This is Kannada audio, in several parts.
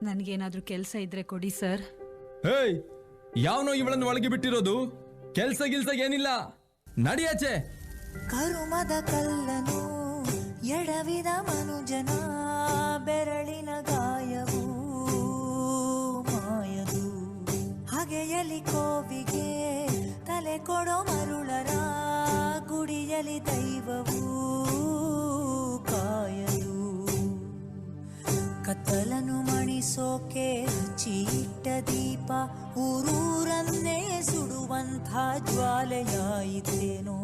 ನನಗೇನಾದ್ರೂ ಕೆಲಸ ಇದ್ರೆ ಕೊಡಿ ಸರ್. ಹೇಯ್, ಯಾವನೋ ಇವಳನ್ನು ಒಳಗೆ ಬಿಟ್ಟಿರೋದು? ಕೆಲ್ಸ ಗಿಲ್ಸ ಏನಿಲ್ಲ, ನಡಿಯಾಚೆ. ಕರುಮದ ಕಲ್ಲನು ಎಡವಿದ ಮನುಜನ ಬೆರಳಿನ ಗಾಯವು ಮಾಯದು. ಹಗೆಯಲಿ ಕೋವಿಗೆ ತಲೆ ಕೊಡೋ ಮರುಳರ ಗುಡಿಯಲಿ ದೈವವು ಕಾಯದು. ಕತ್ತಲನು ಮಣಿಸೋಕೆ ಹಚ್ಚಿಟ್ಟ ದೀಪ ಊರೂರನ್ನೇ ಸುಡುವಂಥ ಜ್ವಾಲೆಯಾಯಿತೇನೋ.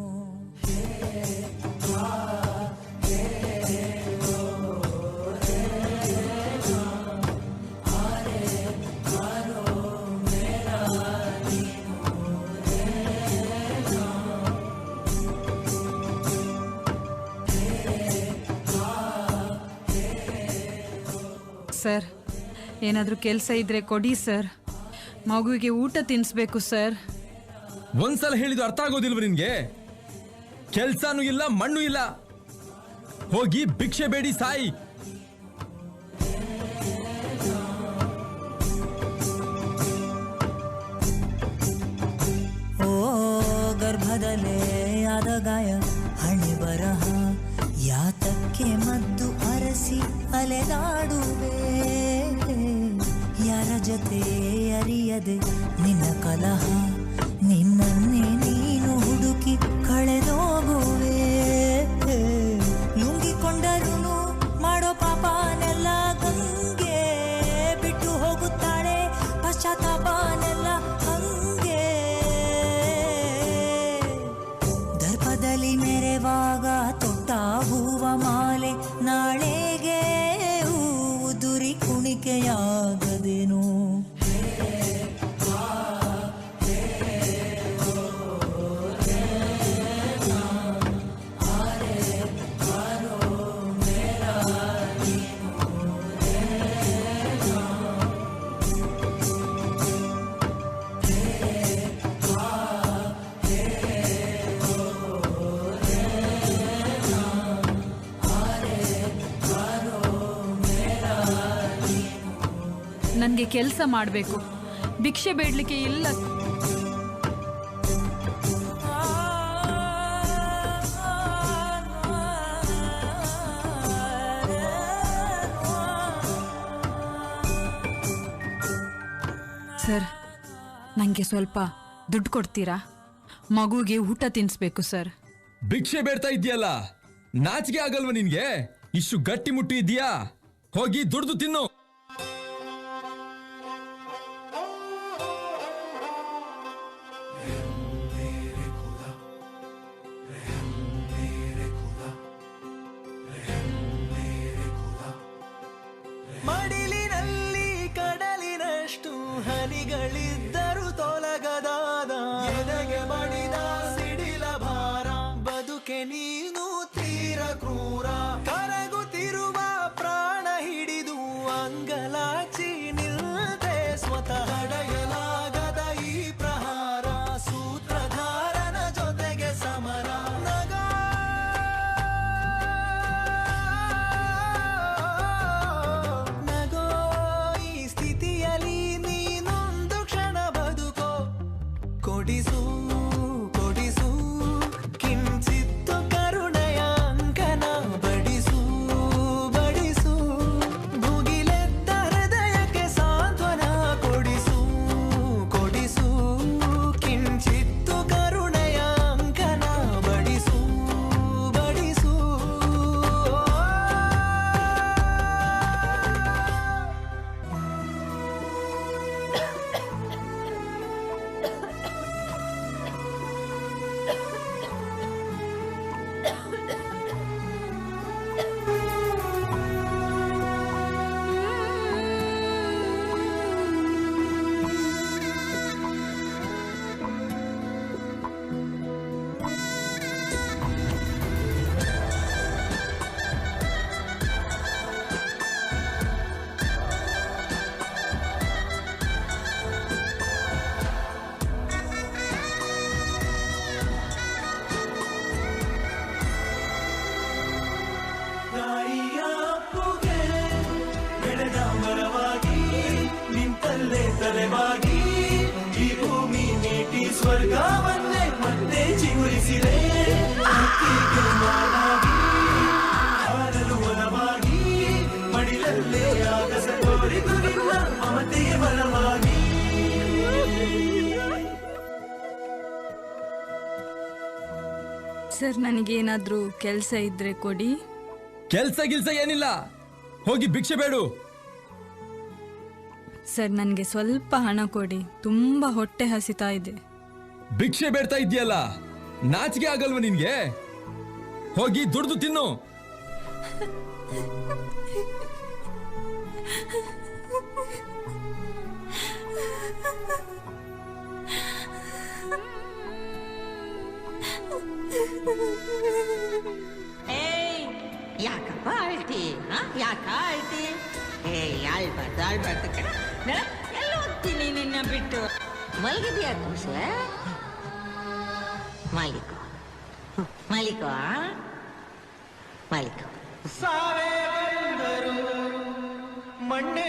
ಸರ್, ಏನಾದ್ರೂ ಕೆಲಸ ಇದ್ರೆ ಕೊಡಿ ಸರ್. ಮಗುವಿಗೆ ಊಟ ತಿನ್ನಿಸ್ಬೇಕು ಸರ್. ಒಂದ್ಸಲ ಹೇಳಿದ್ದು ಅರ್ಥ ಆಗೋದಿಲ್ವ ನಿನ್ಗೆ? ಕೆಲ್ಸಾನು ಇಲ್ಲ, ಮಣ್ಣು ಇಲ್ಲ, ಹೋಗಿ ಭಿಕ್ಷೆ ಬೇಡಿ ಸಾಯಿ. ಓ ಗರ್ಭದಲ್ಲೇ ಆದ ಗಾಯ ಹಣೆ ಬರಹ ಯಾತಕ್ಕೆ ಮದ್ದು ಅರಸಿ ಅಲೆದಾಡುವೆ. ಯಾರ ಜೊತೆ ಅರಿಯದೆ ನಿನ್ನ ಕಲಹ ನಿನ್ನನ್ನೇ ನೀನು ಹುಡುಕಿ ಕಳೆದೋಗುವೆ. ಲುಂಗಿಕೊಂಡರೂ ಮಾಡೋ ಪಾಪನೆಲ್ಲ ಗಂಗೆ ಬಿಟ್ಟು ಹೋಗುತ್ತಾಳೆ, ಪಶ್ಚಾತ್ತಾಪನೆಲ್ಲ ಹಂಗೆ. ದರ್ಪದಲ್ಲಿ ಮೆರೆವಾಗ ತೊಟ್ಟ ಹೂವ ಮಾಲೆ ನಾಳೆಗೆ ಉದುರಿ ಕುಣಿಕೆಯಾಗದೇನು. ನನಗೆ ಕೆಲಸ ಮಾಡಬೇಕು, ಭಿಕ್ಷೆ ಬೇಡಲಿಕ್ಕೆ ಇಲ್ಲ. ಸರ್, ನನಗೆ ಸ್ವಲ್ಪ ದುಡ್ಡು ಕೊಡ್ತೀರಾ? ಮಗುಗೆ ಊಟ ತಿನ್ನಿಸ್ಬೇಕು ಸರ್. ಭಿಕ್ಷೆ ಬೇಡ್ತಾ ಇದೆಯಲ್ಲ, ನಾಚಿಕೆ ಆಗಲ್ವ ನಿನ್ಗೆ? ಇಷ್ಟು ಗಟ್ಟಿ ಮುಟ್ಟಿ ಇದೆಯಾ? ಹೋಗಿ ದುಡ್ದು ತಿನ್ನು. ಮಡಿಲಿನಲ್ಲಿ ಕಡಲಿನಷ್ಟು ಹನಿಗಳಿದ್ದರು ತೊಲಗದಾದ ಎದೆಗೆ ಬಡಿದ ಸಿಡಿಲ ಭಾರ. ಬದುಕೆ ನೀನು ತೀರ ಕ್ರೂರ, ಕರಗುತ್ತಿರುವ ಪ್ರಾಣ ಹಿಡಿದು ಅಂಗಲಾಚಿ ನಿಲ್ದೆ ಸ್ವತಃ. ತಡೆಯಲಾಗದ ಈ ಪ್ರಹಾರ, ಸೂತ್ರಧಾರನ ಜೊತೆಗೆ ಸಮರ. ನಗೋ ಈ ಸ್ಥಿತಿಯಲ್ಲಿ ನೀನೊಂದು ಕ್ಷಣ ತಲೆಬಾಗಿ ಈ ಭೂಮಿ ನೀಟಿ ಸ್ವರ್ಗವನ್ನೇ ಮತ್ತೆ ಚಿಗುರಿಸಿದೆ ಹಕ್ಕಿಗೆ ಮಾನಾಗಿ ಹಾರಲು ಒಲವಾಗಿ ಮಡಿಲಲ್ಲೇ ಆಗಸ ತೋರಿದು ನಿನ್ನ ಮಮತೆಯ ಬಲವಾಗಿ ಸರ್ ನನಗೇನಾದರೂ ಕೆಲಸ ಇದ್ರೆ ಕೊಡಿ. ಕೆಲ್ಸ ಗಿಲ್ಸ ಏನಿಲ್ಲ, ಹೋಗಿ ಭಿಕ್ಷೆ ಬೇಡು. ಸರ್ ನನಗೆ ಸ್ವಲ್ಪ ಹಣ ಕೊಡಿ, ತುಂಬ ಹೊಟ್ಟೆ ಹಸಿತಾ ಇದೆ. ಭಿಕ್ಷೆ ಬೇಡ್ತಾ ಇದೆಯಲ್ಲ, ನಾಚಿಕೆ ಆಗಲ್ವ ನಿನ್ಗೆ? ಹೋಗಿ ದುಡ್ದು ತಿನ್ನು. ಯಾಕಪ್ಪ ಆಳ್ತಿ ಯಾಕ ಆಳ್ತಿ? ಆಳ್ಬಾರ್ದು ಎಲ್ಲ ಹೋಗ್ತೀನಿ ನಿನ್ನ ಬಿಟ್ಟು. ಮಲಗಿದ್ಯಾ ಖುಷಿ? ಮಾಲೀಕೋ ಮಾಲೀಕೋ ಮಾಲೀಕೋ ಸಾವೇ ಬಂದರು ಮಣ್ಣೆ